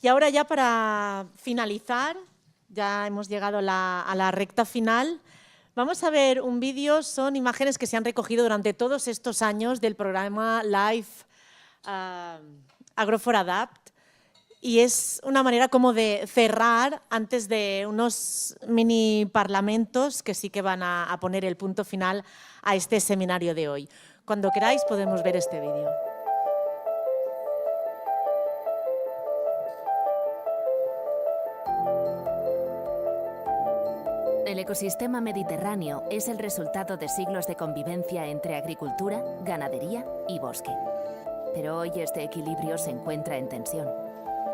Y ahora ya para finalizar, ya hemos llegado a la recta final, vamos a ver un vídeo, son imágenes que se han recogido durante todos estos años del programa Life Agro4Adapt y es una manera como de cerrar antes de unos mini parlamentos que sí que van a poner el punto final a este seminario de hoy. Cuando queráis podemos ver este vídeo. El ecosistema mediterráneo es el resultado de siglos de convivencia entre agricultura, ganadería y bosque. Pero hoy este equilibrio se encuentra en tensión.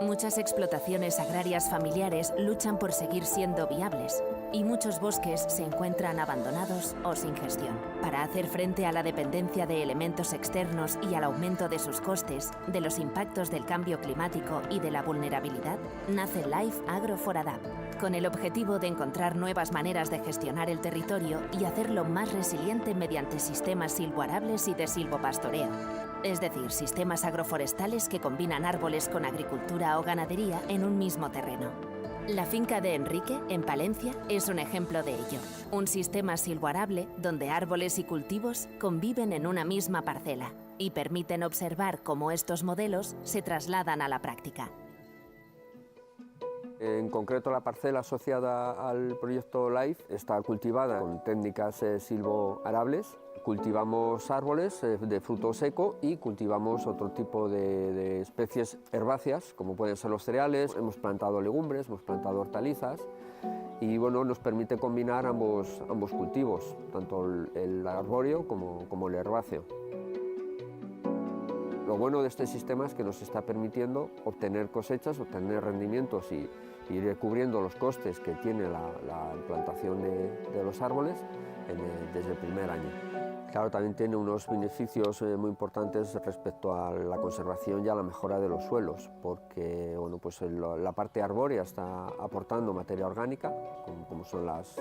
Muchas explotaciones agrarias familiares luchan por seguir siendo viables y muchos bosques se encuentran abandonados o sin gestión. Para hacer frente a la dependencia de elementos externos y al aumento de sus costes, de los impactos del cambio climático y de la vulnerabilidad, nace Life Agro4Adapt, con el objetivo de encontrar nuevas maneras de gestionar el territorio y hacerlo más resiliente mediante sistemas silvoarables y de silvopastoreo. Es decir, sistemas agroforestales que combinan árboles con agricultura o ganadería en un mismo terreno. La finca de Enrique, en Palencia, es un ejemplo de ello. Un sistema silvoarable donde árboles y cultivos conviven en una misma parcela y permiten observar cómo estos modelos se trasladan a la práctica. En concreto, la parcela asociada al proyecto LIFE está cultivada con técnicas silvoarables. Cultivamos árboles de fruto seco y cultivamos otro tipo de especies herbáceas, como pueden ser los cereales. Hemos plantado legumbres, hemos plantado hortalizas y bueno, nos permite combinar ambos cultivos, tanto el arbóreo como el herbáceo. Lo bueno de este sistema es que nos está permitiendo obtener cosechas, obtener rendimientos y ir cubriendo los costes que tiene la implantación de los árboles desde el primer año. Claro, también tiene unos beneficios muy importantes respecto a la conservación y a la mejora de los suelos, porque bueno, pues la parte arbórea está aportando materia orgánica, como son las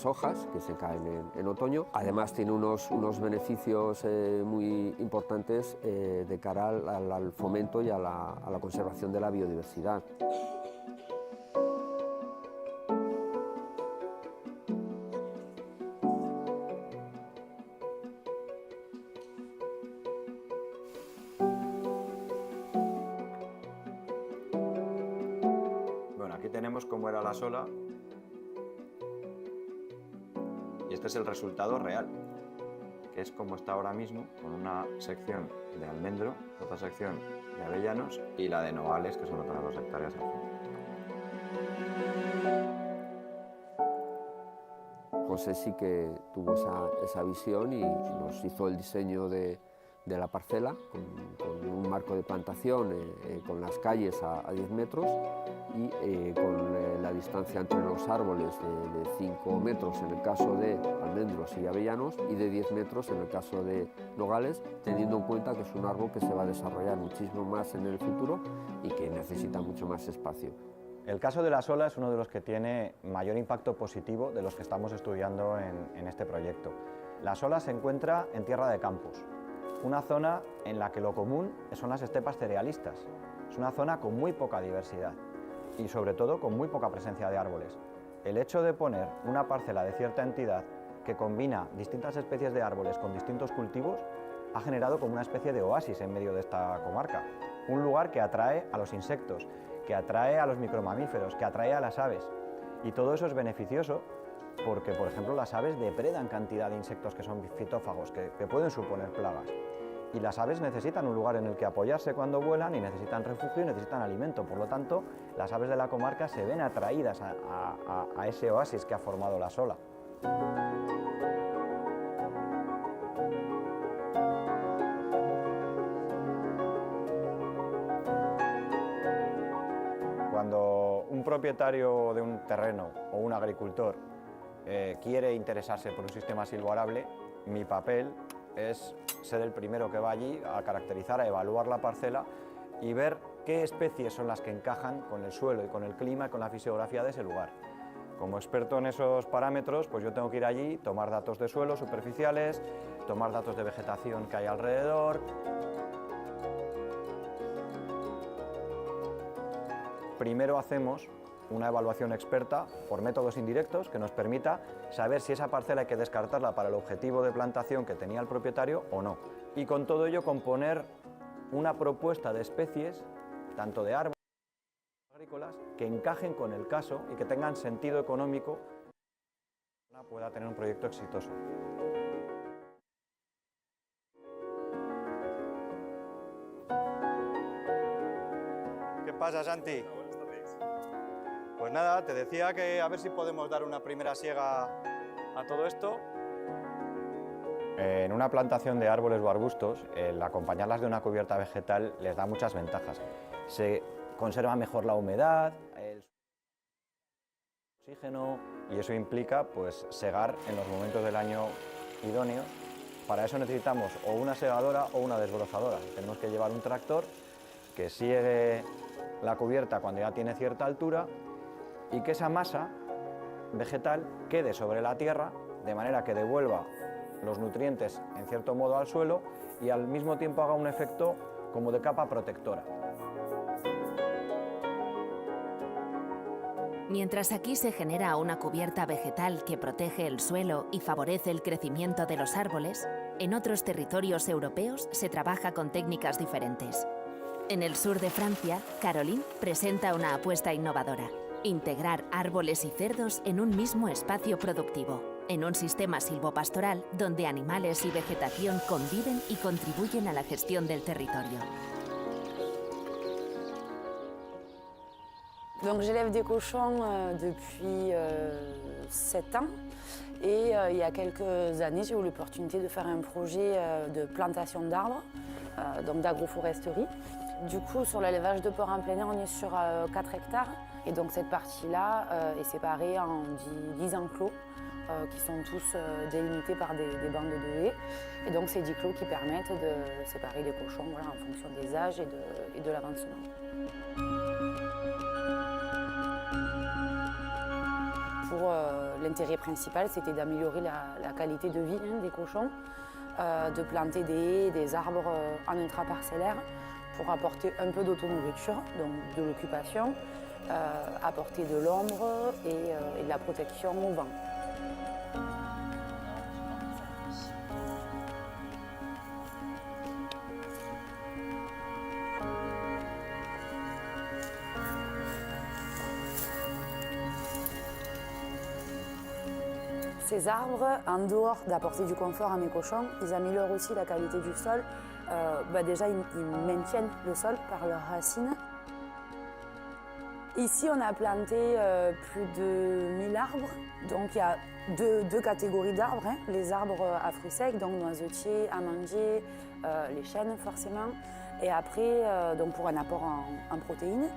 hojas que se caen en otoño. Además tiene unos beneficios muy importantes de cara al fomento y a la conservación de la biodiversidad. Tenemos cómo era la sola y este es el resultado real, que es como está ahora mismo, con una sección de almendro, otra sección de avellanos y la de nogales, que son otras 2 hectáreas al fondo. José sí que tuvo esa visión y nos hizo el diseño de la parcela con un marco de plantación con las calles a 10 metros y con la distancia entre los árboles de 5 metros en el caso de almendros y avellanos y de 10 metros en el caso de nogales, teniendo en cuenta que es un árbol que se va a desarrollar muchísimo más en el futuro y que necesita mucho más espacio. El caso de la sola es uno de los que tiene mayor impacto positivo de los que estamos estudiando en este proyecto. La sola se encuentra en tierra de campos, una zona en la que lo común son las estepas cerealistas. Es una zona con muy poca diversidad y sobre todo con muy poca presencia de árboles. El hecho de poner una parcela de cierta entidad que combina distintas especies de árboles con distintos cultivos ha generado como una especie de oasis en medio de esta comarca. Un lugar que atrae a los insectos, que atrae a los micromamíferos, que atrae a las aves. Y todo eso es beneficioso porque, por ejemplo, las aves depredan cantidad de insectos que son fitófagos, que pueden suponer plagas. Y las aves necesitan un lugar en el que apoyarse cuando vuelan y necesitan refugio y necesitan alimento. Por lo tanto, las aves de la comarca se ven atraídas a ese oasis que ha formado la sola. Cuando un propietario de un terreno o un agricultor quiere interesarse por un sistema silvoarable, mi papel es ser el primero que va allí a caracterizar, a evaluar la parcela y ver qué especies son las que encajan con el suelo y con el clima y con la fisiografía de ese lugar. Como experto en esos parámetros, pues yo tengo que ir allí, tomar datos de suelo superficiales, tomar datos de vegetación que hay alrededor. primero hacemos una evaluación experta por métodos indirectos que nos permita saber si esa parcela hay que descartarla para el objetivo de plantación que tenía el propietario o no. Y con todo ello componer una propuesta de especies, tanto de árboles como agrícolas, que encajen con el caso y que tengan sentido económico para que pueda tener un proyecto exitoso. ¿Qué pasa, Santi? Pues nada, te decía que a ver si podemos dar una primera siega a todo esto. En una plantación de árboles o arbustos, el acompañarlas de una cubierta vegetal les da muchas ventajas. Se conserva mejor la humedad, el oxígeno, y eso implica pues, segar en los momentos del año idóneos. Para eso necesitamos o una segadora o una desbrozadora. Tenemos que llevar un tractor que siegue la cubierta cuando ya tiene cierta altura y que esa masa vegetal quede sobre la tierra de manera que devuelva los nutrientes en cierto modo al suelo y al mismo tiempo haga un efecto como de capa protectora. Mientras aquí se genera una cubierta vegetal que protege el suelo y favorece el crecimiento de los árboles, en otros territorios europeos se trabaja con técnicas diferentes. En el sur de Francia, Caroline presenta una apuesta innovadora: integrar árboles y cerdos en un mismo espacio productivo, en un sistema silvopastoral donde animales y vegetación conviven y contribuyen a la gestión del territorio. Donc j'élève des cochons depuis 7 ans et il y a quelques années j'ai eu l'opportunité de faire un projet de plantation d'arbres, donc d'agroforesterie. Du coup sur l'élevage de porcs en plein air on est sur 4 hectares et donc cette partie-là est séparée en 10 enclos qui sont tous délimités par des bandes de haies. Et donc c'est 10 clos qui permettent de séparer les cochons voilà, en fonction des âges et de l'avancement. Pour l'intérêt principal, c'était d'améliorer la qualité de vie des cochons, de planter des haies, des arbres en intraparcellaire pour apporter un peu d'autonourriture, donc de l'occupation, apporter de l'ombre et de la protection au vent. Ces arbres, en dehors d'apporter du confort à mes cochons, ils améliorent aussi la qualité du sol. Déjà, ils maintiennent le sol par leurs racines. Ici, on a planté plus de 1000 arbres. Donc, il y a deux catégories d'arbres. Hein. Les arbres à fruits secs, donc noisetiers, amandiers, les chênes forcément. Et après, donc pour un apport en protéines.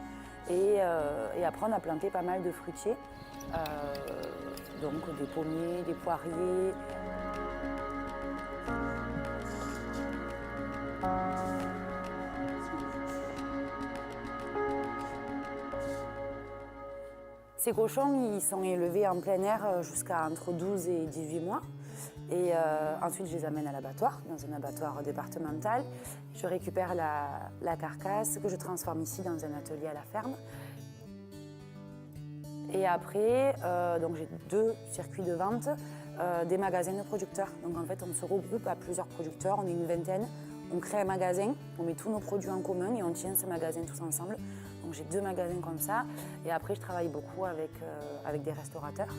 Et après, on a planté pas mal de fruitiers. Donc des pommiers, des poiriers. Ces cochons, ils sont élevés en plein air jusqu'à entre 12 et 18 mois. Et ensuite, je les amène à l'abattoir, dans un abattoir départemental. Je récupère la carcasse que je transforme ici dans un atelier à la ferme. Et après, donc j'ai 2 circuits de vente, des magasins de producteurs. Donc en fait, on se regroupe à plusieurs producteurs, on est une vingtaine. On crée un magasin, on met tous nos produits en commun et on tient ce magasin tous ensemble. Donc j'ai 2 magasins comme ça. Et après, je travaille beaucoup avec des restaurateurs.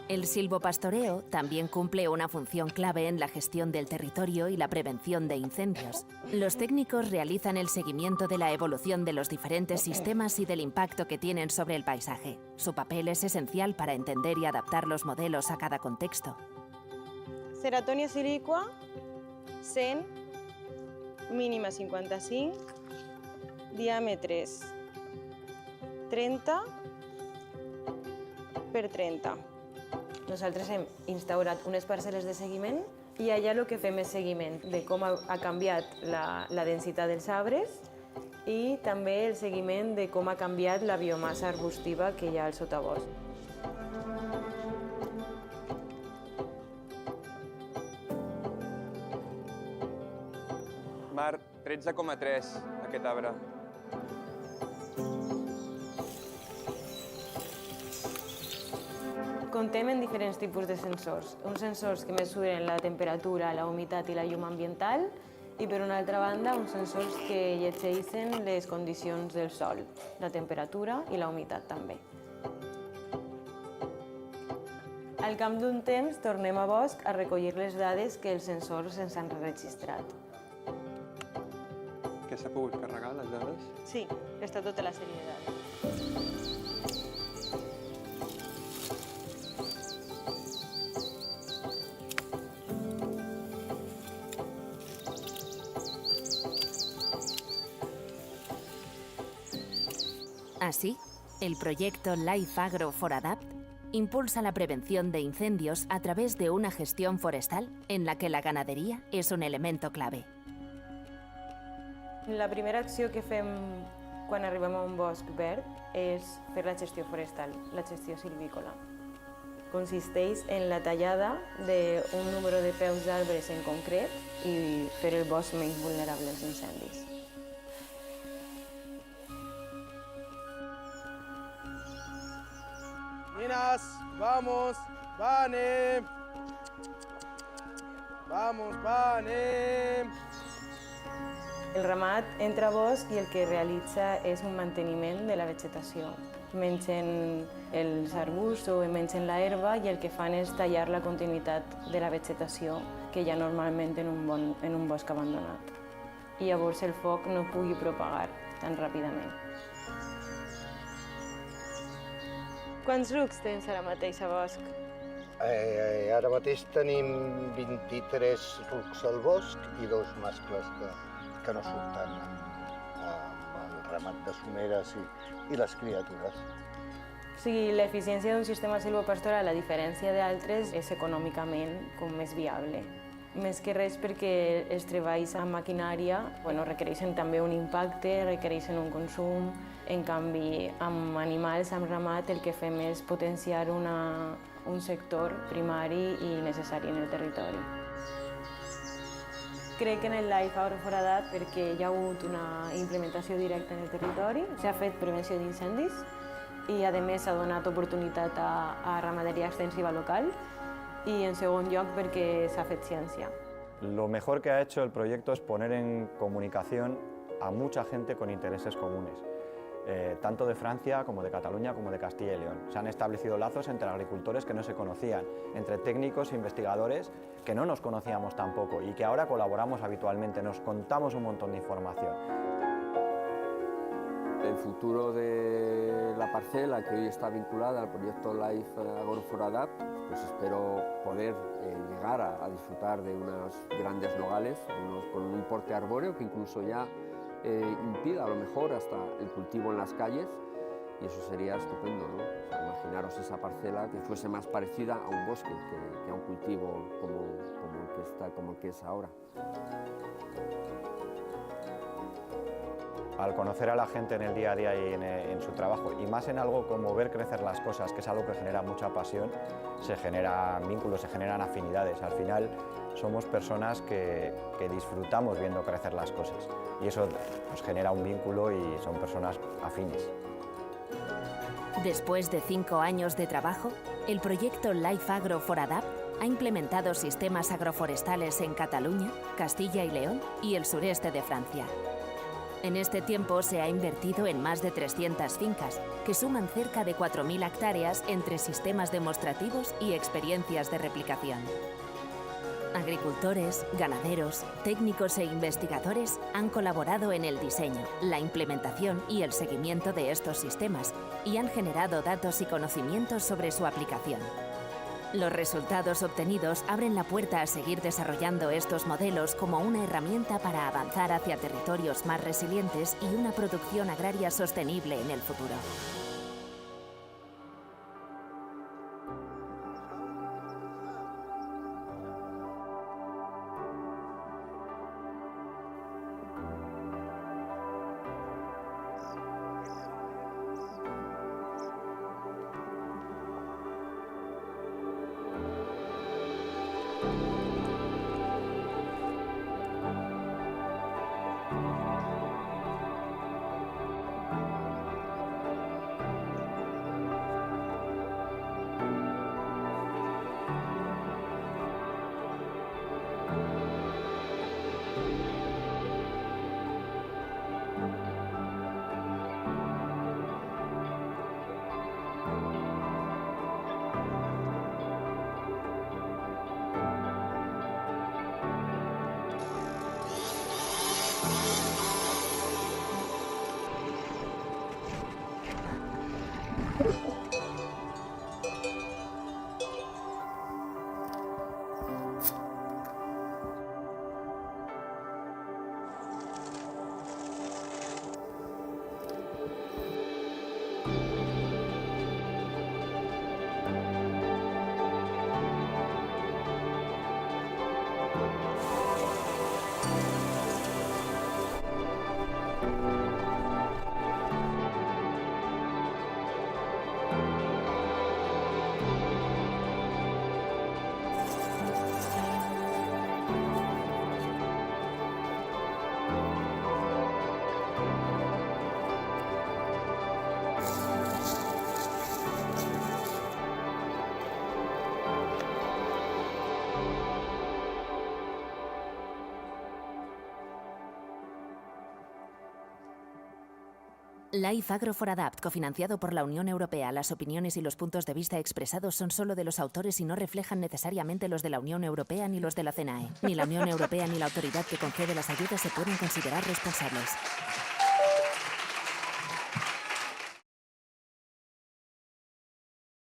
El silvopastoreo también cumple una función clave en la gestión del territorio y la prevención de incendios. Los técnicos realizan el seguimiento de la evolución de los diferentes sistemas y del impacto que tienen sobre el paisaje. Su papel es esencial para entender y adaptar los modelos a cada contexto. Ceratònia siliqua, 100, mínima 55, diàmetres 30 per 30. Nosaltres hem instaurat unes parcel·les de seguiment i allà el que fem és seguiment de com ha canviat la densitat dels arbres i també el seguiment de com ha canviat la biomassa arbustiva que hi ha al sotabosc. 13,3 aquest arbre. Comptem en diferents tipus de sensors. Uns sensors que mesuren la temperatura, la humitat i la llum ambiental i, per una altra banda, uns sensors que llegeixen les condicions del sòl, la temperatura i la humitat també. Al cap d'un temps tornem a bosc a recollir les dades que els sensors ens han registrat. Que s'ha pogut carregar, les dades? Sí, està tota la sèrie de dades. Así, el proyecto Life Agro for Adapt impulsa la prevención de incendios a través de una gestión forestal en la que la ganadería es un elemento clave. La primera acció que fem quan arribem a un bosc verd és fer la gestió forestal, la gestió silvícola. Consisteix en la tallada d'un número de peus d'arbres en concret i fer el bosc menys vulnerable als incendis. Ninas, vamos, Vane. Vamos, Vane. El ramat entra a bosc i el que realitza és un manteniment de la vegetació. Mengen els arbusts o mengen la herba i el que fan és tallar la continuïtat de la vegetació que hi ha normalment en un bosc abandonat. I llavors el foc no pugui propagar tan ràpidament. Quants rucs tens ara mateix a bosc? Ara mateix tenim 23 rucs al bosc i 2 mascles que no surten amb el ramat de someres i les criatures. O sigui, l'eficiència d'un sistema silvopastoral, a diferència d'altres, és econòmicament més viable. Més que res perquè els treballs amb maquinària requereixen també un impacte, requereixen un consum. En canvi, amb animals, amb ramat, el que fem és potenciar un sector primari i necessari en el territori. Crec en el Life Agro for Adapt perquè hi ha hagut una implementació directa en el territori, s'ha fet prevenció d'incendis i, a més, s'ha donat oportunitat a ramaderia extensiva local y, en segundo lloc, perquè s'ha fet ciència. Lo mejor que ha hecho el proyecto es poner en comunicación a mucha gente con intereses comunes, tanto de Francia como de Cataluña como de Castilla y León. Se han establecido lazos entre agricultores que no se conocían, entre técnicos e investigadores que no nos conocíamos tampoco y que ahora colaboramos habitualmente, nos contamos un montón de información. El futuro de la parcela, que hoy está vinculada al proyecto Life Agro for Adapt, pues espero poder llegar a disfrutar de unos grandes nogales, con un importe arbóreo que incluso ya impida a lo mejor hasta el cultivo en las calles, y eso sería estupendo, ¿no? O sea, imaginaros esa parcela que fuese más parecida a un bosque que a un cultivo como el que es ahora. Al conocer a la gente en el día a día y en su trabajo, y más en algo como ver crecer las cosas, que es algo que genera mucha pasión, se generan vínculos, se generan afinidades. Al final somos personas que disfrutamos viendo crecer las cosas y eso nos genera un vínculo y son personas afines. Después de 5 años de trabajo, el proyecto Life Agro for Adapt ha implementado sistemas agroforestales en Cataluña, Castilla y León y el sureste de Francia. En este tiempo se ha invertido en más de 300 fincas, que suman cerca de 4.000 hectáreas entre sistemas demostrativos y experiencias de replicación. Agricultores, ganaderos, técnicos e investigadores han colaborado en el diseño, la implementación y el seguimiento de estos sistemas y han generado datos y conocimientos sobre su aplicación. Los resultados obtenidos abren la puerta a seguir desarrollando estos modelos como una herramienta para avanzar hacia territorios más resilientes y una producción agraria sostenible en el futuro. Life Agro for Adapt, cofinanciado por la Unión Europea. Las opiniones y los puntos de vista expresados son solo de los autores y no reflejan necesariamente los de la Unión Europea ni los de la CNAE. Ni la Unión Europea ni la autoridad que concede las ayudas se pueden considerar responsables.